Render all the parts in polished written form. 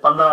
15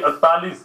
48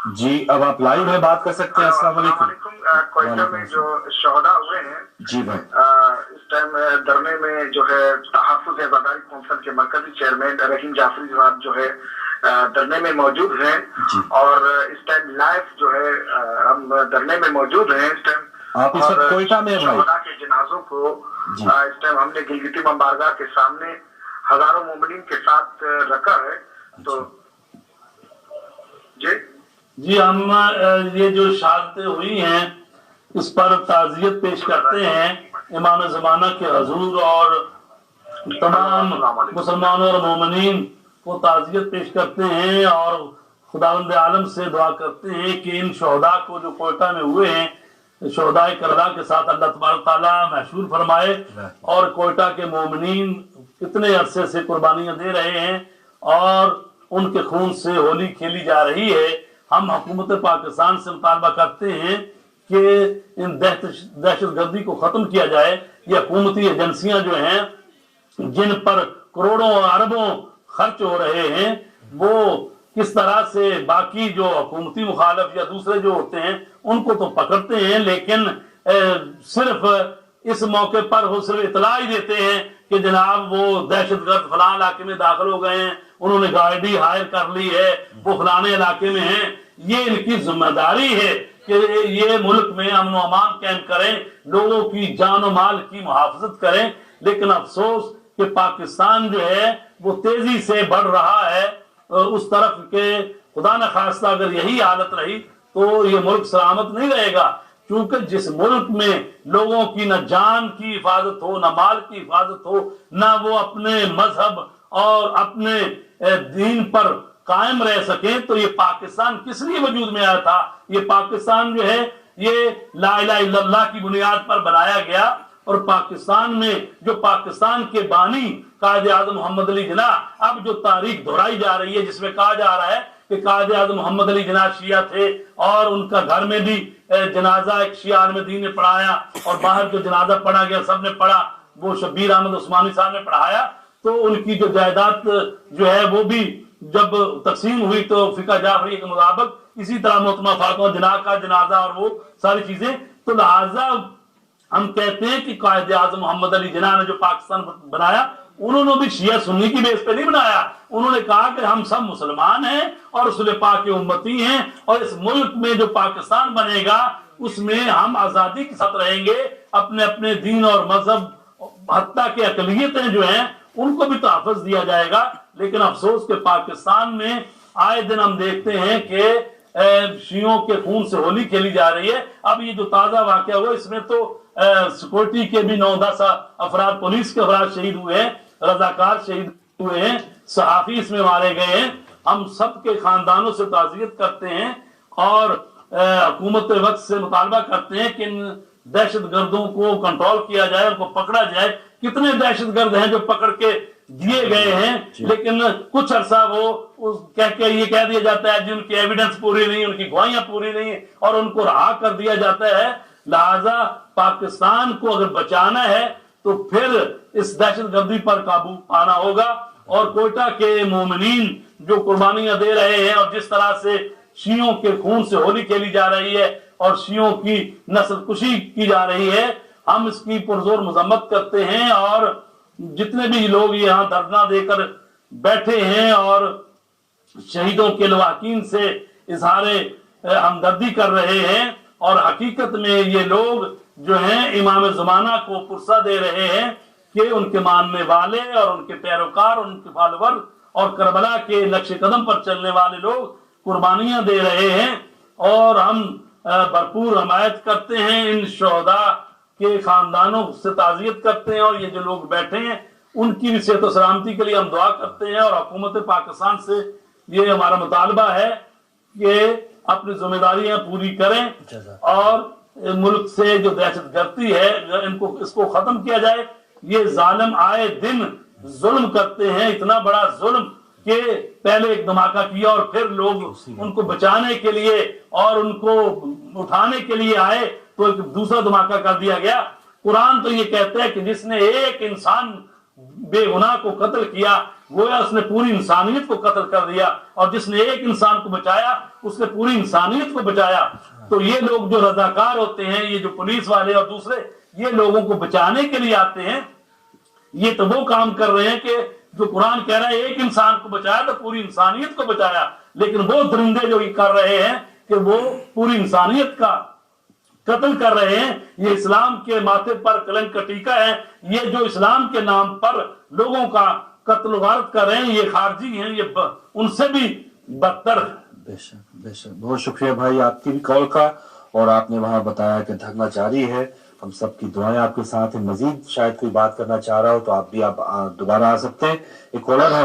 جی اب آپ لائیو ہے، بات کر سکتے ہیں. السلام علیکم. کوئٹہ میں جو شہداء ہوئے ہیں جی بھائی. اس ٹائم دھرنے میں جو ہے تحفظ عزاداری کونسل کے مرکزی چیئرمین رحیم جعفری صاحب جو ہے دھرنے میں موجود ہیں. اور اس ٹائم لائیو جو ہے ہم دھرنے میں موجود ہیں اس ٹائم. آپ اس وقت کوئٹہ میں شہداء کے جنازوں کو اس ٹائم ہم نے گلگتی بمبارگاہ کے سامنے ہزاروں مومنین کے ساتھ رکھا ہے. تو جی ہم یہ جو شہادتیں ہوئی ہیں اس پر تعزیت پیش کرتے ہیں امام زمانہ کے حضور اور تمام مسلمانوں اور مومنین کو تعزیت پیش کرتے ہیں اور خداوند عالم سے دعا کرتے ہیں کہ ان شہداء کو جو کوئٹہ میں ہوئے ہیں شہداء کربلا کے ساتھ اللہ تبارک تعالیٰ محشور فرمائے. اور کوئٹہ کے مومنین اتنے عرصے سے قربانیاں دے رہے ہیں اور ان کے خون سے ہولی کھیلی جا رہی ہے. ہم حکومت پاکستان سے مطالبہ کرتے ہیں کہ ان دہشت گردی کو ختم کیا جائے. یہ حکومتی ایجنسیاں جو ہیں جن پر کروڑوں اور اربوں خرچ ہو رہے ہیں وہ کس طرح سے باقی جو حکومتی مخالف یا دوسرے جو ہوتے ہیں ان کو تو پکڑتے ہیں لیکن صرف اس موقع پر وہ صرف اطلاع ہی دیتے ہیں کہ جناب وہ دہشت گرد فلاں علاقے میں داخل ہو گئے ہیں, انہوں نے گاڑی ہائر کر لی ہے, وہ فلانے علاقے میں ہیں. یہ ان کی ذمہ داری ہے کہ یہ ملک میں امن و امان قائم کریں, لوگوں کی جان و مال کی محافظت کریں. لیکن افسوس کہ پاکستان جو ہے وہ تیزی سے بڑھ رہا ہے اس طرف کہ خدا نہ خواستہ اگر یہی حالت رہی تو یہ ملک سلامت نہیں رہے گا. کیونکہ جس ملک میں لوگوں کی نہ جان کی حفاظت ہو, نہ مال کی حفاظت ہو, نہ وہ اپنے مذہب اور اپنے دین پر قائم رہ سکیں, تو یہ پاکستان کس لیے وجود میں آیا تھا؟ یہ پاکستان جو ہے یہ لا الہ الا اللہ کی بنیاد پر بنایا گیا. اور پاکستان میں جو پاکستان کے بانی قائد اعظم محمد علی جناح, اب جو تاریخ دہرائی جا رہی ہے جس میں کہا جا رہا ہے کہ قائد اعظم محمد علی جناح شیعہ تھے اور ان کا گھر میں بھی جنازہ ایک شیعہ عالم دین نے پڑھایا اور باہر جو جنازہ پڑھا گیا سب نے پڑھا, وہ شبیر احمد عثمانی صاحب نے پڑھایا. تو ان کی جو جائیداد جو ہے وہ بھی جب تقسیم ہوئی تو فقہ جعفری کے مطابق اسی طرح محترمہ فاطمہ جناح کا جنازہ اور وہ ساری چیزیں. تو لہٰذا ہم کہتے ہیں کہ قائد اعظم محمد علی جناح نے جو پاکستان بنایا انہوں نے بھی شیعہ سنی کی بیس پہ نہیں بنایا. انہوں نے کہا کہ ہم سب مسلمان ہیں اور رسول پاک کے امتی ہیں اور اس ملک میں جو پاکستان بنے گا اس میں ہم آزادی کے ساتھ رہیں گے, اپنے اپنے دین اور مذہب حتیٰ کہ اقلیتیں جو ہیں ان کو بھی تحفظ دیا جائے گا. لیکن افسوس کہ پاکستان میں آئے دن ہم دیکھتے ہیں کہ شیعوں کے خون سے ہولی کھیلی جا رہی ہے. اب یہ جو تازہ واقعہ ہوا اس میں تو سیکورٹی کے بھی 9-10 افراد, پولیس کے افراد شہید ہوئے ہیں, رضاکار شہید ہوئے ہیں, صحافی اس میں مارے گئے ہیں. ہم سب کے خاندانوں سے تعزیت کرتے ہیں اور حکومت وقت سے مطالبہ کرتے ہیں کہ ان دہشت گردوں کو کنٹرول کیا جائے, ان کو پکڑا جائے. کتنے دہشت گرد ہیں جو پکڑ کے دیے گئے ہیں لیکن کچھ عرصہ وہ کہہ کے یہ کہہ دیا جاتا ہے جن کی ایویڈنس پوری نہیں, ان کی گواہیاں پوری نہیں اور ان کو رہا کر دیا جاتا ہے. لہذا پاکستان کو اگر بچانا ہے تو پھر اس دہشت گردی پر قابو پانا ہوگا. اور کوئٹہ کے مومنین جو قربانیاں دے رہے ہیں اور جس طرح سے شیعوں کے خون سے ہولی کھیلی جا رہی ہے اور شیعوں کی نسل کشی کی جا رہی ہے, ہم اس کی پرزور مذمت کرتے ہیں. اور جتنے بھی لوگ یہاں دھرنا دے کر بیٹھے ہیں اور شہیدوں کے لواحقین سے اظہار ہمدردی کر رہے ہیں اور حقیقت میں یہ لوگ جو ہیں امام زمانہ کو پرسہ دے رہے ہیں کہ ان کے ماننے والے اور ان کے پیروکار اور ان کے فالوور اور کربلا کے نقش قدم پر چلنے والے لوگ قربانیاں دے رہے ہیں. اور ہم بھرپور حمایت کرتے ہیں, ان شہداء کے خاندانوں سے تعزیت کرتے ہیں اور یہ جو لوگ بیٹھے ہیں ان کی بھی صحت و سلامتی کے لیے ہم دعا کرتے ہیں. اور حکومت پاکستان سے یہ ہمارا مطالبہ ہے کہ اپنی ذمہ داریاں پوری کریں اور ملک سے جو دہشت گردی ہے اس کو ختم کیا جائے. یہ ظالم آئے دن ظلم کرتے ہیں, اتنا بڑا ظلم کہ پہلے ایک دھماکہ کیا اور پھر لوگ ان کو بچانے کے لیے اور ان کو اٹھانے کے لیے آئے تو ایک دوسرا دھماکہ کر دیا گیا. قرآن تو یہ کہتا ہے کہ جس نے ایک انسان بے گناہ کو قتل کیا گویا اس نے پوری انسانیت کو قتل کر دیا، اور جس نے ایک انسان کو بچایا اس نے پوری انسانیت کو بچایا۔ تو یہ لوگ جو رضاکار ہوتے ہیں، یہ جو پولیس والے اور دوسرے، یہ لوگوں کو بچانے کے لیے آتے ہیں، یہ تو وہ کام کر رہے ہیں کہ جو قرآن کہہ رہا ہے ایک انسان کو بچایا تو پوری انسانیت کو بچایا، لیکن وہ درندے جو یہ کر رہے ہیں کہ وہ پوری انسانیت کا قتل کر رہے ہیں، یہ اسلام کے ماتھے پر کلنک کا ٹیکا ہے۔ یہ جو اسلام کے نام پر لوگوں کا قتل و غارت کر رہے ہیں، یہ خارجی ہیں، یہ ان سے بھی بدتر ہے۔ بے شک بے شک، بہت شکریہ بھائی آپ کی بھی کال کا، اور آپ نے وہاں بتایا کہ دھرنا جاری ہے، ہم سب کی دعائیں آپ کے ساتھ ہیں۔ مزید شاید کوئی بات کرنا چاہ رہا ہو تو آپ بھی دوبارہ آ سکتے ہیں۔ ایک کالر ہے